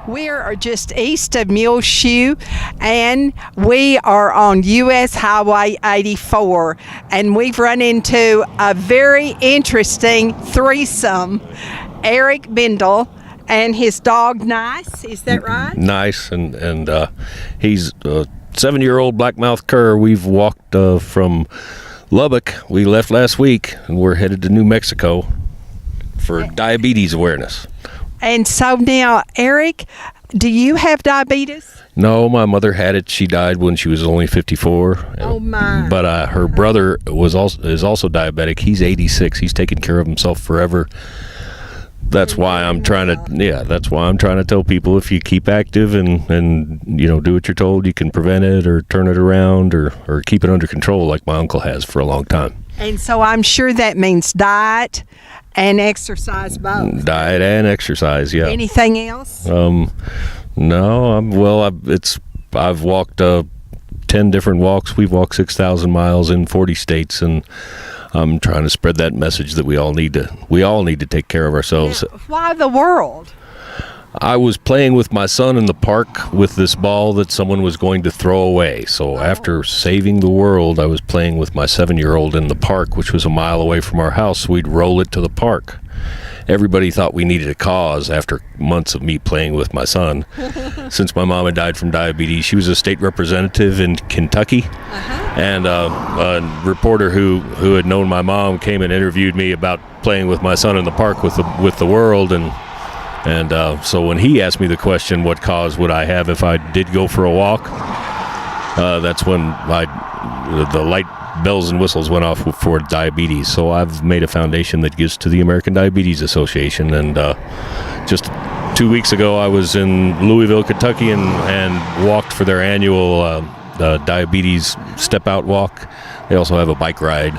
We are just east of Muleshoe, and we are on U.S. Highway 84, and we've run into a very interesting threesome. Erik Bendl and his dog, Nice. Is that right? Nice, and he's a 7-year-old blackmouth cur. We've walked from Lubbock. We left last week, and we're headed to New Mexico for diabetes awareness. And so now, Erik, do you have diabetes? No, my mother had it. She died when she was only 54. Oh my! But her brother is also diabetic. He's 86. He's taken care of himself forever. That's why I'm trying to tell people, if you keep active and do what you're told, you can prevent it or turn it around or keep it under control, like my uncle has for a long time. And so I'm sure that means diet and exercise both. Diet and exercise, yeah. Anything else? No. I've walked 10 different walks. We've walked 6,000 miles in 40 states, and I'm trying to spread that message that we all need to take care of ourselves. Now, why the world? I was playing with my son in the park with this ball that someone was going to throw away. So after saving the world, I was playing with my 7-year-old in the park, which was a mile away from our house. We'd roll it to the park. Everybody thought we needed a cause after months of me playing with my son. Since my mom had died from diabetes, she was a state representative in Kentucky. And a reporter who had known my mom came and interviewed me about playing with my son in the park with the world. And so when he asked me the question, what cause would I have if I did go for a walk, that's when the light bells and whistles went off for diabetes. So I've made a foundation that gives to the American Diabetes Association. And just 2 weeks ago, I was in Louisville, Kentucky, and walked for their annual diabetes step-out walk. They also have a bike ride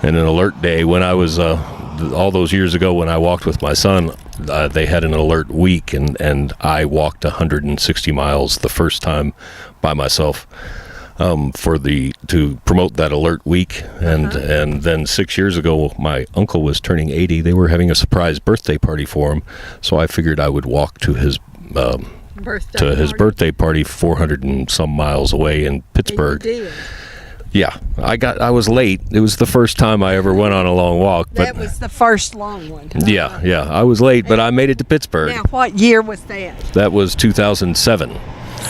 and an alert day. When I was all those years ago, when I walked with my son, they had an alert week, and I walked 160 miles the first time by myself to promote that alert week. And then 6 years ago, my uncle was turning 80. They were having a surprise birthday party for him, so I figured I would walk to his birthday party 400 and some miles away in Pittsburgh. Yeah, I was late. It was the first time I ever went on a long walk. But that was the first long one. Yeah, I was late, but I made it to Pittsburgh. Now, what year was that? That was 2007.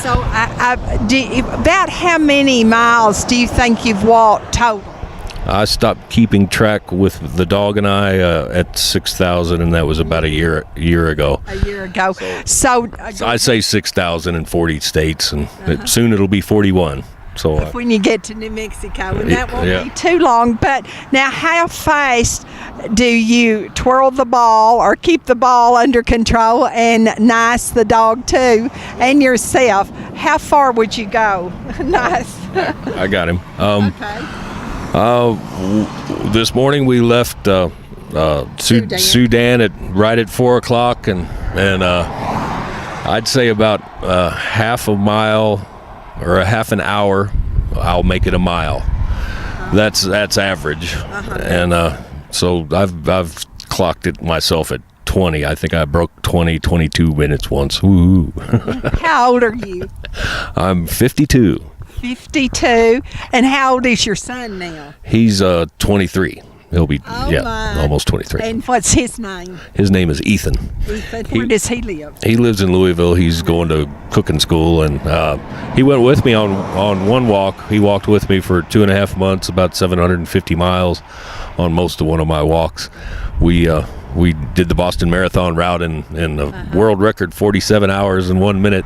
So, about how many miles do you think you've walked total? I stopped keeping track with the dog and I at 6,000, and that was about a year ago. A year ago. So I say 6,000 in 40 states, and soon it'll be 41. So when you get to New Mexico, and that won't be too long. But now, how fast do you twirl the ball or keep the ball under control, and Nice the dog too, and yourself? How far would you go? Nice. I got him. Okay. This morning we left Sudan right at 4 o'clock, and I'd say about half a mile or a half an hour, I'll make it a mile. That's average. And so I've clocked it myself at 20. I think I broke 22 minutes once. Woo. How old are you? I'm 52. 52. And how old is your son now? He's 23. He'll be almost 23. And what's his name? His name is Ethan. Where does he live? He lives in Louisville. He's going to cooking school, and he went with me on one walk. He walked with me for 2.5 months, about 750 miles on most of one of my walks. We did the Boston Marathon route in the world record 47 hours and 1 minute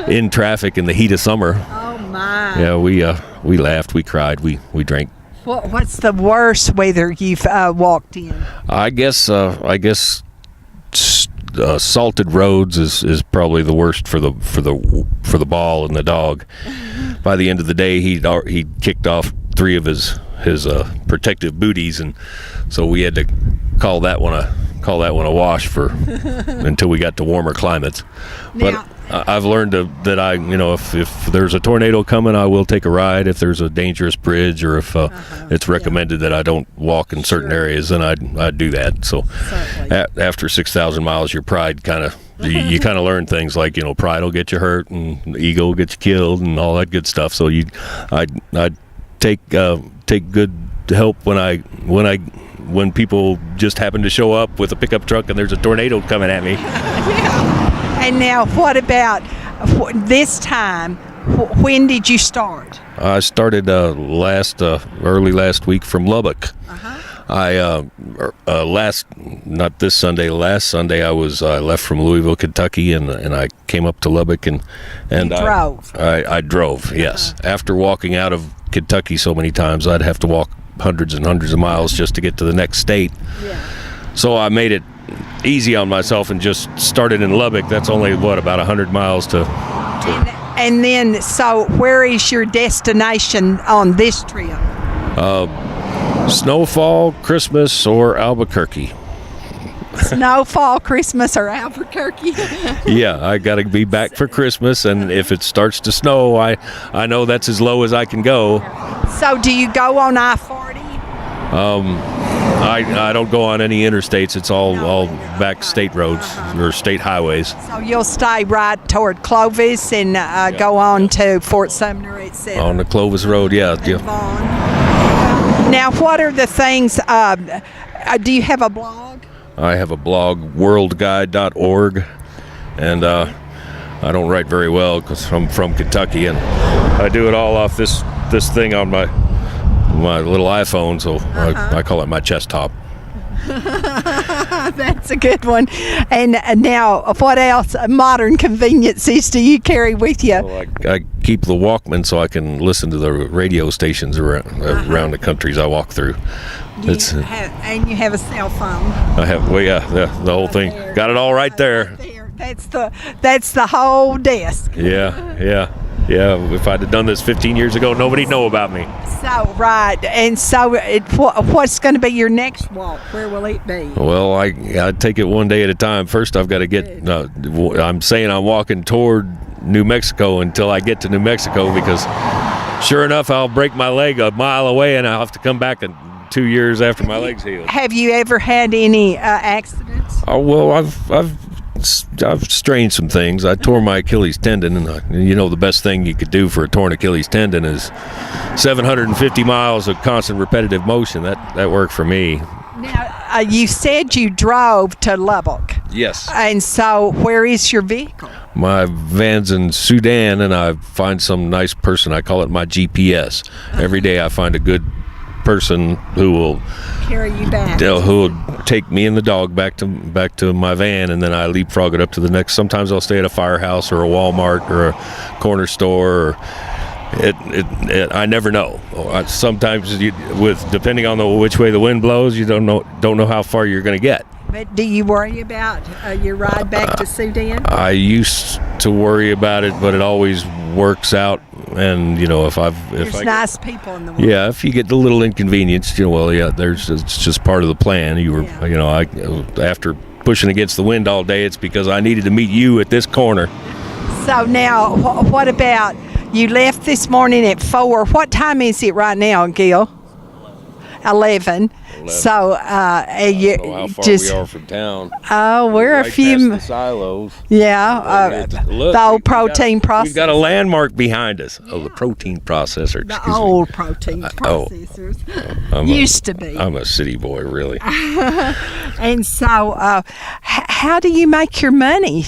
in traffic in the heat of summer. Oh my! Yeah, we laughed, we cried, we drank. What's the worst weather you've walked in? I guess salted roads is probably the worst for the ball and the dog. By the end of the day, he kicked off 3 of his protective booties, and so we had to call that one a wash for until we got to warmer climates. Now, But I've learned that if there's a tornado coming, I will take a ride. If there's a dangerous bridge, or if it's recommended that I don't walk in certain areas, then I'd do that. So after 6,000 miles, your pride kind of you kind of learn things like, pride will get you hurt and ego will get you killed and all that good stuff. So I take good help when people just happen to show up with a pickup truck and there's a tornado coming at me. Yeah. And now, what about this time? When did you start? I started early last week from Lubbock. I last Sunday I left from Louisville, Kentucky, and I came up to Lubbock and you drove. I drove. Yes, after walking out of Kentucky so many times, I'd have to walk hundreds and hundreds of miles just to get to the next state. Yeah. So I made it easy on myself and just started in Lubbock. That's only about 100 miles to. And then, so where is your destination on this trip? Snowfall, Christmas, or Albuquerque. Snowfall, Christmas, or Albuquerque? Yeah, I got to be back for Christmas, and if it starts to snow, I know that's as low as I can go. So do you go on I-40? I don't go on any interstates. It's all back state roads or state highways. So you'll stay right toward Clovis and go on to Fort Sumner, etc. On the Clovis Road, yeah. Now, what are the things? Do you have a blog? I have a blog, worldguide.org, and I don't write very well because I'm from Kentucky, and I do it all off this thing on my little iPhone, so I call it my chest top. That's a good one. And now, what else modern conveniences do you carry with you? Well, I keep the Walkman so I can listen to the radio stations around the countries I walk through. And you have a cell phone. I have, the whole thing. There. Got it all right there. That's the whole desk. Yeah. If I'd have done this 15 years ago, nobody'd know about me. So, right. And so, what's going to be your next walk? Where will it be? Well, I take it one day at a time. First, I've got to get, I'm saying I'm walking toward New Mexico until I get to New Mexico, because sure enough, I'll break my leg a mile away and I'll have to come back 2 years after my leg's healed. Have you ever had any accidents? Oh, well, I've strained some things. I tore my Achilles tendon, and the best thing you could do for a torn Achilles tendon is 750 miles of constant repetitive motion. That worked for me. Now, you said you drove to Lubbock. Yes. And so, where is your vehicle? My van's in Sudan, and I find some nice person. I call it my GPS. Every day I find a good person who will carry you back, who will take me and the dog back to my van, and then I leapfrog it up to the next. Sometimes I'll stay at a firehouse or a Walmart or a corner store, or I never know. Sometimes depending on which way the wind blows, you don't know how far you're going to get. But do you worry about your ride back to Sudan? I used to worry about it, but it always works out. And there's nice people in the world. Yeah, if you get a little inconvenienced, it's just part of the plan. After pushing against the wind all day, it's because I needed to meet you at this corner. So now, what about you left this morning at 4? What time is it right now, Gil? 11. So I don't know how far we are from town. Oh, we're right a few past the silos. Yeah, look, the old protein processor. We've got a landmark behind us. Oh, the protein processor. The old protein processors used to be. I'm a city boy, really. And so, how do you make your money?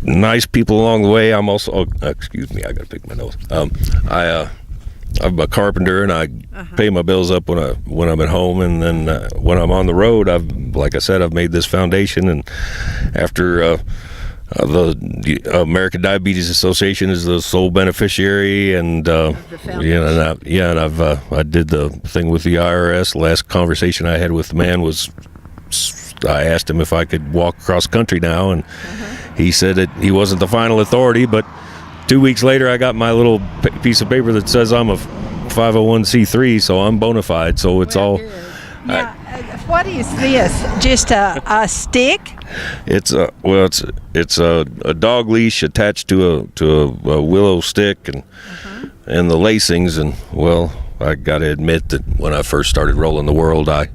Nice people along the way. I'm also. Excuse me, I got to pick my nose. I'm a carpenter, and I pay my bills up when I'm at home, and then when I'm on the road, like I said, I've made this foundation, and after the American Diabetes Association is the sole beneficiary, and I did the thing with the IRS. The last conversation I had with the man was, I asked him if I could walk across country now, and he said that he wasn't the final authority, but 2 weeks later, I got my little piece of paper that says I'm a 501c3, so I'm bona fide. So it's all. Now, what is this? Just a stick? It's a dog leash attached to a willow stick and the lacings, and I got to admit that when I first started rolling the world, I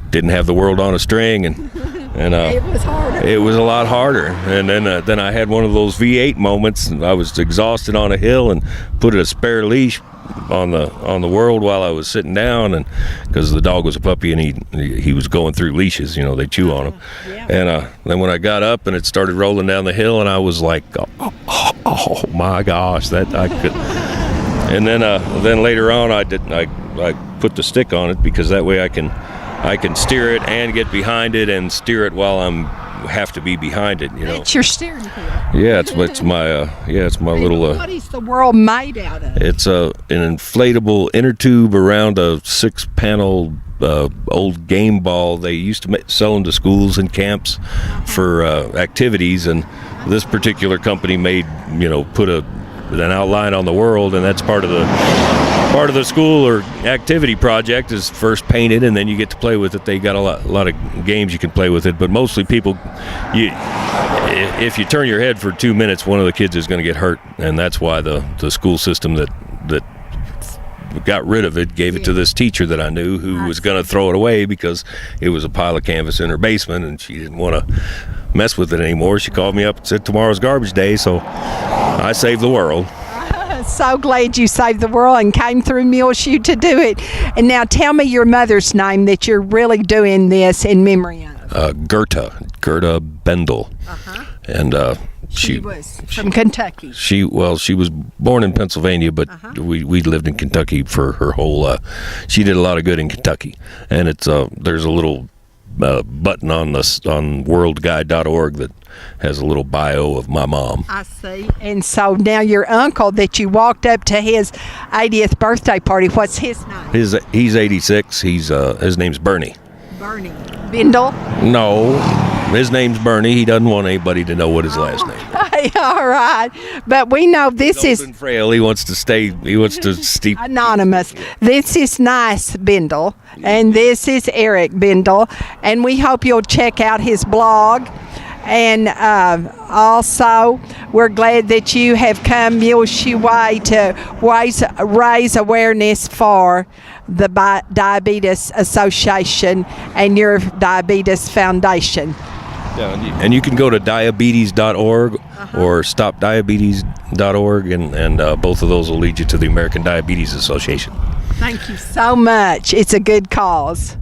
didn't have the world on a string, and And it was harder. It was a lot harder. And then I had one of those V8 moments. And I was exhausted on a hill and put a spare leash on the world while I was sitting down, and because the dog was a puppy and he was going through leashes, they chew on them. Yeah. And then when I got up and it started rolling down the hill, and I was like, oh my gosh, that I could. And then later on I put the stick on it, because that way I can steer it and get behind it and steer it while have to be behind it. It's your steering wheel. Yeah, it's my little. What is the world made out of? It's an inflatable inner tube around a 6-panel old game ball. They used to sell them to schools and camps for activities, and this particular company made put an outline on the world, and that's part of the school or activity project is first painted, and then you get to play with it. They got a lot of games you can play with it, but mostly people, if you turn your head for 2 minutes, one of the kids is going to get hurt, and that's why the school system that got rid of it gave it to this teacher that I knew who was going to throw it away because it was a pile of canvas in her basement, and she didn't want to mess with it anymore. She called me up and said tomorrow's garbage day, so I saved the world. So glad you saved the world and came through Muleshoe to do it. And now tell me your mother's name that you're really doing this in memory of. Gerda Bendl. And she was from Kentucky. She was born in Pennsylvania, but we lived in Kentucky for her whole. She did a lot of good in Kentucky, and it's there's a little button on worldguide.org that has a little bio of my mom. I see. And so now your uncle that you walked up to his 80th birthday party, what's his name? He's 86. His name's Bernie. Bernie Bendl? No, his name's Bernie. He doesn't want anybody to know what his last name is. All right, but we know this is frail. He wants to stay anonymous. This is Nice Bendl, and this is Erik Bendl, and we hope you'll check out his blog. And also, we're glad that you have come Muleshoe Way to raise awareness for the Diabetes Association and your Diabetes Foundation. Yeah, and you can go to diabetes.org or stopdiabetes.org, and both of those will lead you to the American Diabetes Association. Thank you so much. It's a good cause.